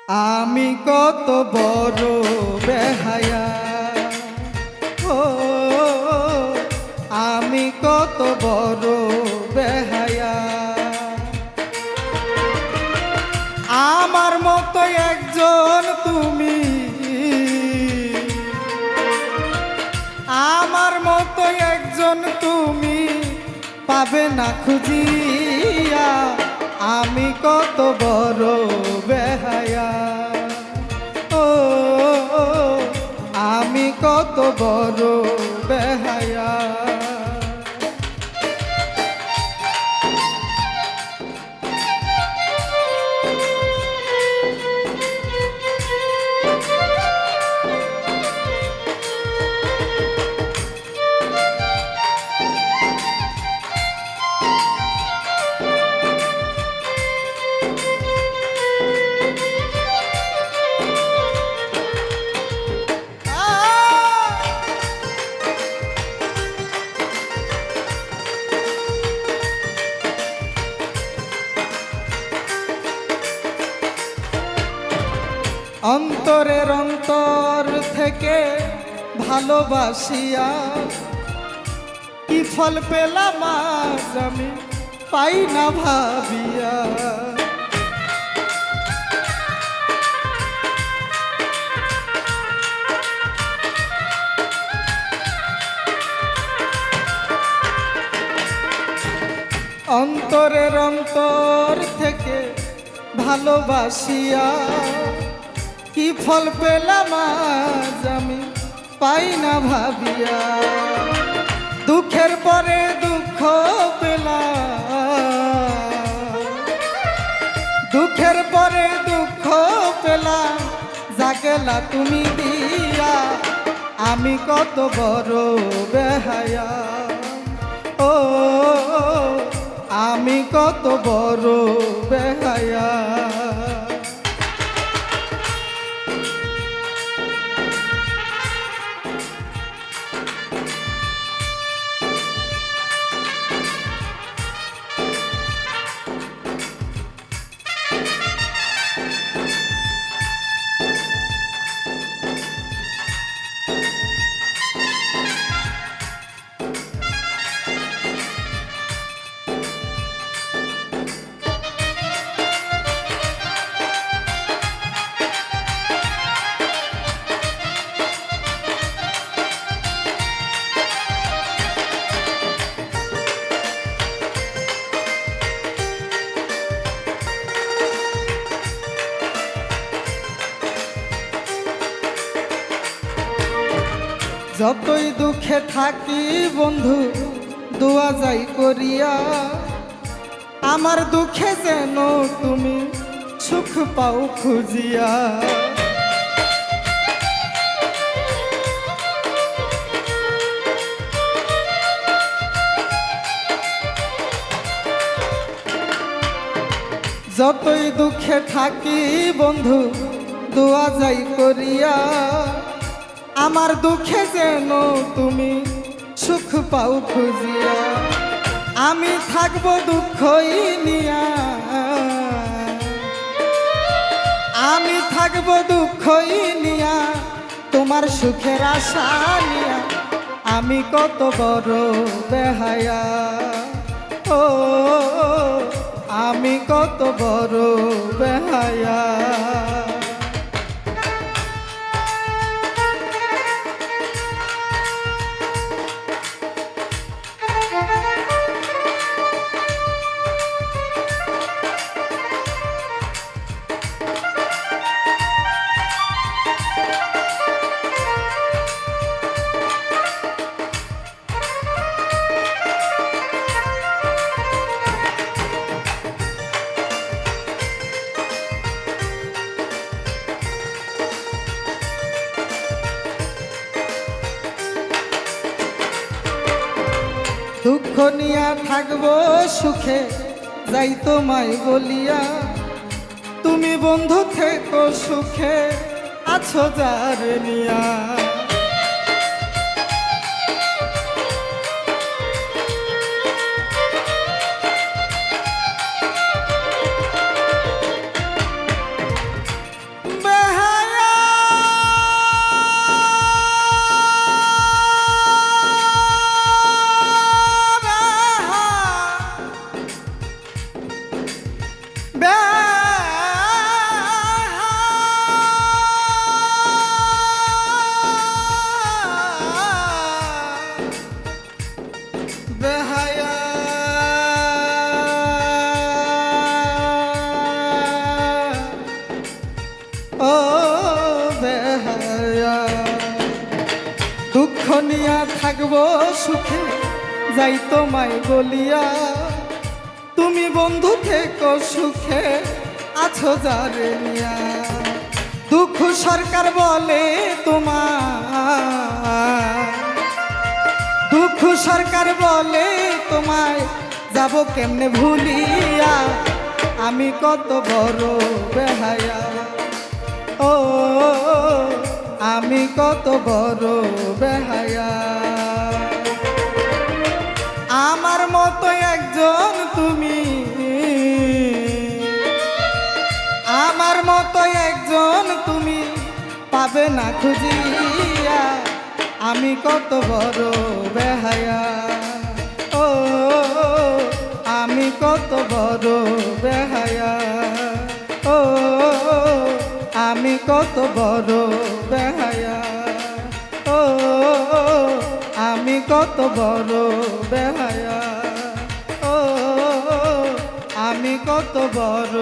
আমি কত বড় বেহায়া, ও আমি কত বড় বেহায়া। আমার মতো একজন তুমি, আমার মতো একজন তুমি পাবে না খুঁজিয়া। আমি কত বড় বেহায়া, ও আমি কত বড় বেহায়া। অন্তরের অন্তর থেকে ভালোবাসিয়া কি ফল পেলাম আজ আমি পাই না ভাবিয়া। অন্তরের অন্তর থেকে ভালোবাসিয়া কি ফল পেলাম আজ আমি পাই না ভাবিয়া। দুঃখের পরে দুঃখ পেলাম, দুঃখের পরে দুঃখ পেলাম, যাকেলা তুমি দিয়া। আমি কত বড় বেহায়া, ও আমি কত বড় বেহায়া। যতই দুঃখে থাকি বন্ধু দোয়া যাই করিয়া, আমার দুঃখে যেন তুমি সুখ পাও খুঁজিয়া। যতই দুঃখে থাকি বন্ধু দোয়া যাই করিয়া, আমার দুঃখে যেন তুমি সুখ পাও খুঁজিয়া। আমি থাকবো দুঃখই নিয়া, আমি থাকবো দুঃখই নিয়া, তোমার সুখের আশা নিয়া। আমি কত বড় বেহায়া, ও আমি কত বড় বেহায়া। দুঃখ নিয়া থাকবো সুখে যাই তোমায় বলিয়া। তুমি বন্ধু থেকো সুখে আছো যার নিয়া। ও বেহায়া দুঃখ নিয়া থাকবো সুখে যাই তোমায় বলিয়া তুমি বন্ধু থেকো সুখে আছো যারে নিয়া দুঃখ সরকার বলে তোমার দুঃখ সরকার বলে তোমায় যাব কেমনে ভুলিয়া আমি কত বড় বেহায়া ও আমি কত বড় বেহায়া আমার মতো একজন তুমি আমার মতো একজন তুমি পাবে না খুঁজিয়া আমি কত বড় বেহায়া ও আমি কত বড় বেহায়া ও আমি কত বড় বেহায়া ও আমি কত বড় বেহায়া ও আমি কত বড়